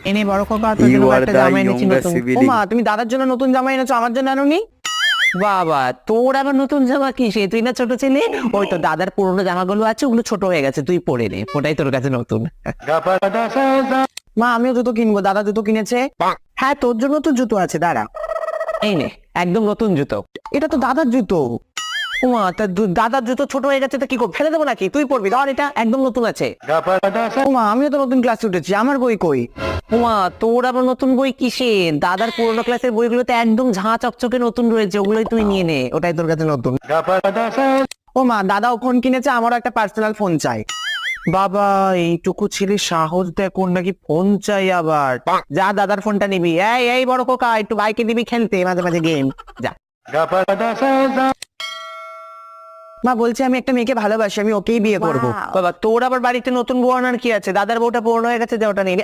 এনে বড় কাকা তোর জন্য You are একটা the জামা এনেছি youngest নতুন। ও sibling. মা, তুমি দাদার জন্য নতুন জামা এনেছো, আমার জন্য আনোনি? বাবা, তোর আবার নতুন জামা কি সে? তুই না ছোট ছেলে। ওই তো দাদার পুরোনো জামাগুলো আছে, ওগুলো ছোট হয়ে গেছে, তুই পরে নে, ওটাই তোর কাছে নতুন। মা, আমিও জুতো কিনবো, দাদা জুতো কিনেছে। হ্যাঁ, তোর জন্য তো জুতো আছে, দাঁড়া। এই নে, একদম নতুন জুতো। এটা তো দাদার জুতো। ওমা, তা দাদার জুতো ছোট হয়ে গেছে, তা কি করবো, ফেলে দেবো নাকি? তুই পরবি, ধর, এটা একদম নতুন আছে। ওমা, আমিও তো নতুন ক্লাসে উঠেছি, আমার বই কই? ওমা, তোর আবার নতুন বই কিসে? দাদার পুরোনো ক্লাসের বইগুলোতে একদম ঝাঁ চকচকে নতুন রয়েছে, ওগুলোই তুই নিয়ে নে, ওটাই তোর কাছে নতুন। ওমা, দাদাও ফোন কিনেছে, আমারও একটা পার্সোনাল ফোন চাই। বাবা, এইটুকু ছেলে সাহস দেখ, ওর নাকি ফোন চাই আবার। যা, দাদার ফোনটা নিবি। এই এই বড় কোকা, একটু বাইকে দিবি খেলতে মাঝে মাঝে গেম। যা। মা, বলছি আমি একটা মেয়েকে ভালোবাসি, আমি ওকেই বিয়ে করবো। বাবা, তোর আবার বাড়িতে নতুন বউ আনার কি আছে? দাদার বউটা পুরনো হয়ে গেছে, যে ওটা নিয়ে